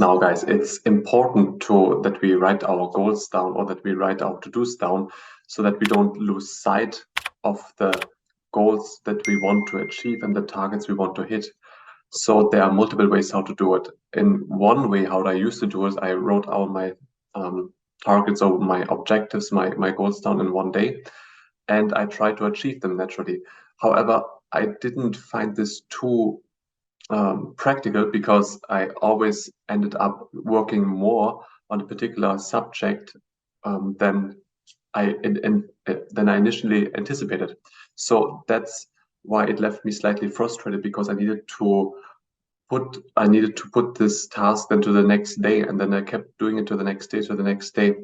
Now, guys, it's important to that we write our goals down or that we write our to-dos down so that we don't lose sight of the goals that we want to achieve and the targets we want to hit. So there are multiple ways how to do it. In one way, how I used to do is I wrote out my targets or my objectives, my goals down in one day, and I tried to achieve them naturally. However, I didn't find this too practical because I always ended up working more on a particular subject than than I initially anticipated. So that's why it left me slightly frustrated because I needed to put this task then to the next day, and then I kept doing it to the next day, to the next day,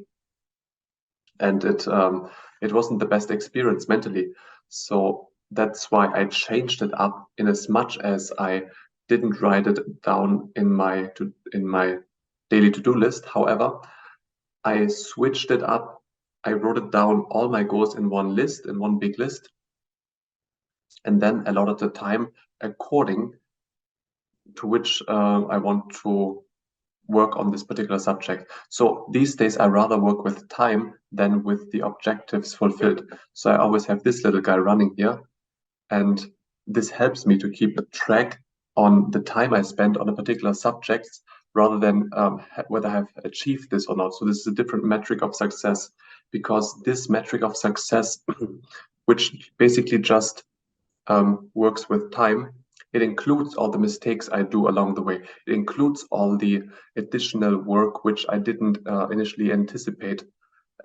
and it wasn't the best experience mentally. So that's why I changed it up in as much as I didn't write it down in my daily to-do list. However, I switched it up. I wrote it down all my goals in one list, in one big list, and then allotted the time according to which I want to work on this particular subject. So these days I rather work with time than with the objectives fulfilled. So I always have this little guy running here, and this helps me to keep a track on the time I spend on a particular subject rather than whether I have achieved this or not. So this is a different metric of success, because this metric of success, which basically just works with time, it includes all the mistakes I do along the way. It includes all the additional work which I didn't initially anticipate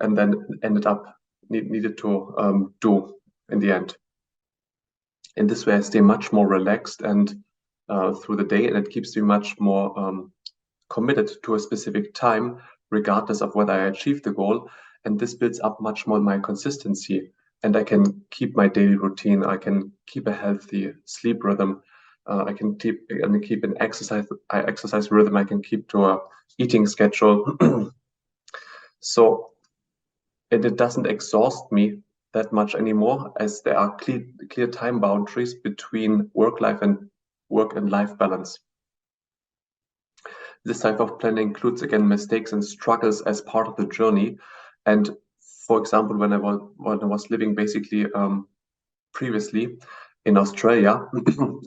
and then ended up needed to do in the end. In this way, I stay much more relaxed and through the day, and it keeps me much more committed to a specific time, regardless of whether I achieve the goal. And this builds up much more my consistency, and I can keep my daily routine. I can keep a healthy sleep rhythm. I can keep an exercise rhythm. I can keep to a eating schedule. So it doesn't exhaust me that much anymore, as there are clear time boundaries between work and life balance. This type of planning includes, again, mistakes and struggles as part of the journey. And for example, when I was living basically previously in Australia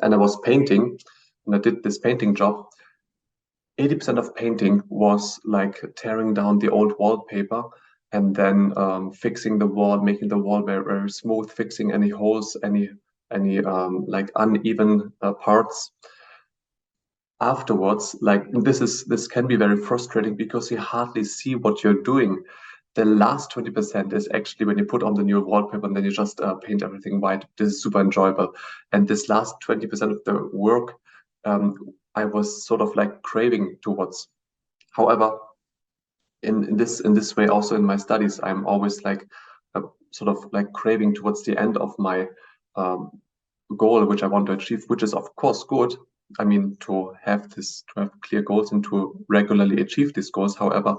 and I was painting and I did this painting job, 80% of painting was like tearing down the old wallpaper and then fixing the wall, making the wall very, very smooth, fixing any holes, any like uneven parts. Afterwards, like this can be very frustrating because you hardly see what you're doing. The last 20% is actually when you put on the new wallpaper and then you just paint everything white. This is super enjoyable. And this last 20% of the work, I was sort of like craving towards. However, in this way, also in my studies, I'm always like sort of like craving towards the end of my goal, which I want to achieve, which is of course good. I mean, to have clear goals and to regularly achieve these goals. However,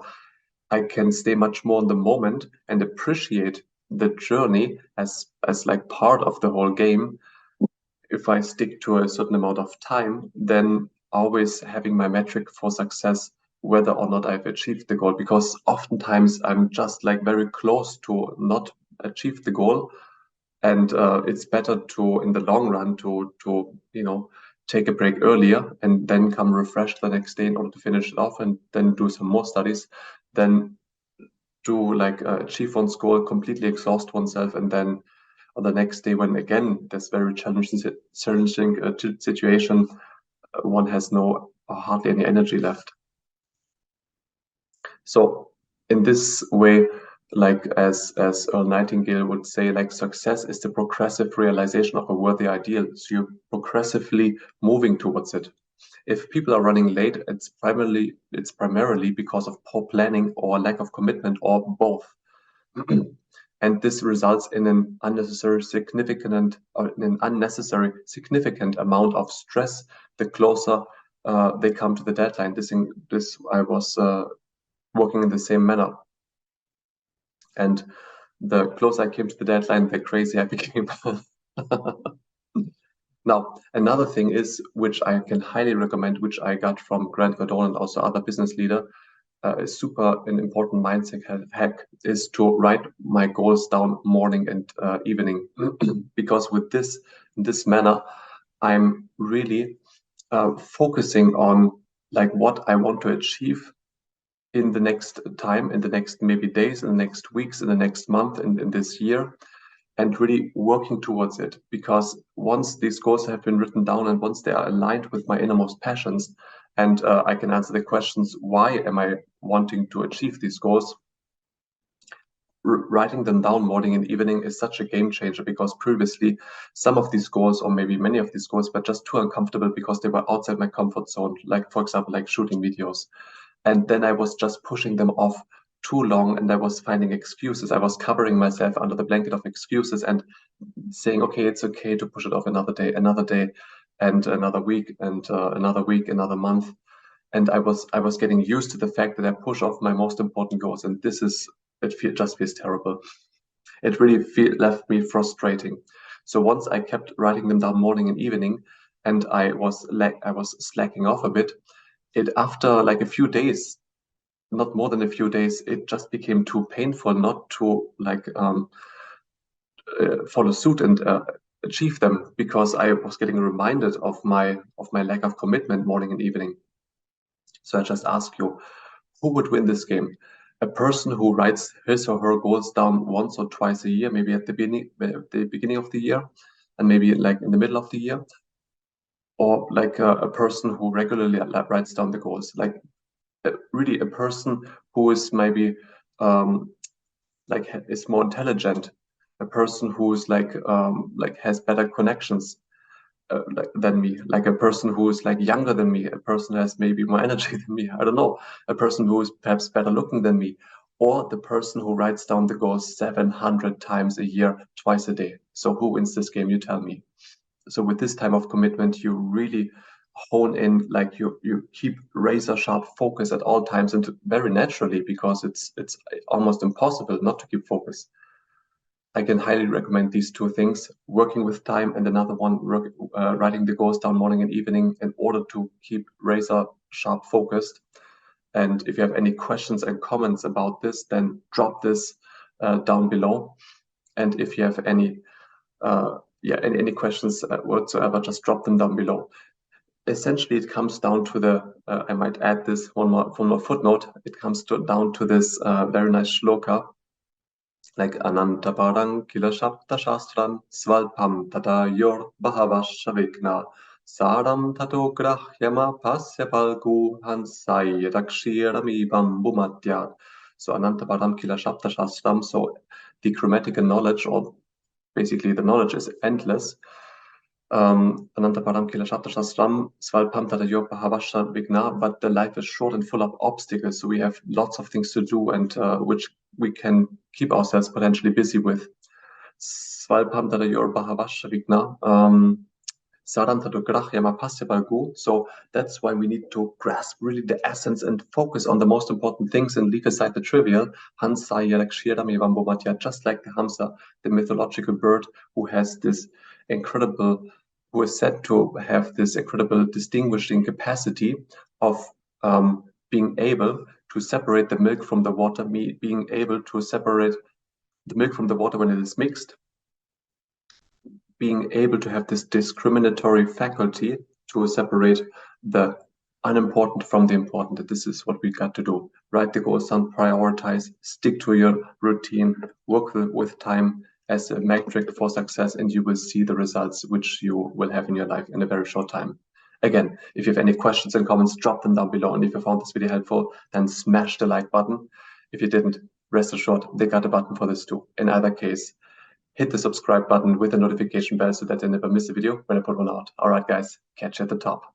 I can stay much more in the moment and appreciate the journey as like part of the whole game. If I stick to a certain amount of time, then always having my metric for success, whether or not I've achieved the goal, because oftentimes I'm just like very close to not achieve the goal. And it's better to, in the long run, to take a break earlier and then come refreshed the next day in order to finish it off and then do some more studies, than to like achieve one's goal, completely exhaust oneself, and then on the next day, when again this very challenging situation, one has no hardly any energy left. So in this way, like as Earl Nightingale would say, like success is the progressive realization of a worthy ideal. So you're progressively moving towards it. If people are running late, it's primarily because of poor planning or lack of commitment or both. And this results in an unnecessary significant amount of stress the closer they come to the deadline. This I was working in the same manner. And the closer I came to the deadline, the crazier I became. Now, another thing is, which I can highly recommend, which I got from Grant Cardone and also other business leader, is an important mindset hack is to write my goals down morning and evening. Because with this manner, I'm really focusing on like what I want to achieve in the next time, in the next maybe days, in the next weeks, in the next month, in this year, and really working towards it. Because once these goals have been written down and once they are aligned with my innermost passions, and I can answer the questions, why am I wanting to achieve these goals? Writing them down morning and evening is such a game changer, because previously some of these goals, or maybe many of these goals, were just too uncomfortable because they were outside my comfort zone. Like, for example, like shooting videos. And then I was just pushing them off too long, and I was finding excuses. I was covering myself under the blanket of excuses and saying, okay, it's okay to push it off another day, and another week, and another week, another month. And I was getting used to the fact that I push off my most important goals, and just feels terrible. It really left me frustrating. So once I kept writing them down morning and evening, and I was slacking off a bit, after like a few days, not more than a few days, it just became too painful not to follow suit and achieve them, because I was getting reminded of my lack of commitment morning and evening. So I just ask you, who would win this game? A person who writes his or her goals down once or twice a year, maybe at the beginning of the year, and maybe like in the middle of the year, or like a person who regularly writes down the goals, like really a person who is maybe is more intelligent, a person who's like has better connections than me, like a person who is like younger than me, a person who has maybe more energy than me, I don't know, a person who is perhaps better looking than me, or the person who writes down the goals 700 times a year, twice a day. So who wins this game? You tell me. So with this type of commitment, you really hone in, like you keep razor sharp focus at all times, and very naturally, because it's almost impossible not to keep focus. I can highly recommend these two things: working with time, and another one, writing the goals down morning and evening in order to keep razor sharp focused. And if you have any questions and comments about this, then drop this down below. And if you have any any questions whatsoever, just drop them down below. Essentially, it comes down to I might add this one more footnote. It comes down to this very nice shloka, like Anantapadam Kila Shapta Shastram Svalpam Tata Yor Bhavashavigna Saram Tato Grahyama Pasya Palgu Hansai Rakshirami Bambumatyat. So Anantapadam Kila Shapta Shastram. So the grammatical knowledge, or basically the knowledge, is endless. Anantapadam Kila Shapta Shastram Svalpam Tata Yor Bhavashavigna. But the life is short and full of obstacles, so we have lots of things to do, and which we can keep ourselves potentially busy with. Svalpam Tata Yor Bhavashavigna. So that's why we need to grasp really the essence and focus on the most important things and leave aside the trivial. Just like the Hamsa, the mythological bird who has this incredible, who is said to have this incredible distinguishing capacity of being able to separate the milk from the water, being able to separate the milk from the water when it is mixed, being able to have this discriminatory faculty to separate the unimportant from the important. And this is what we got to do. Write the goals down, prioritize, stick to your routine, work with time as a metric for success, and you will see the results which you will have in your life in a very short time. Again, if you have any questions and comments, drop them down below. And if you found this video helpful, then smash the like button. If you didn't, rest assured, they got a button for this too. In either case, hit the subscribe button with the notification bell so that you never miss a video when I put one out. All right, guys, catch you at the top.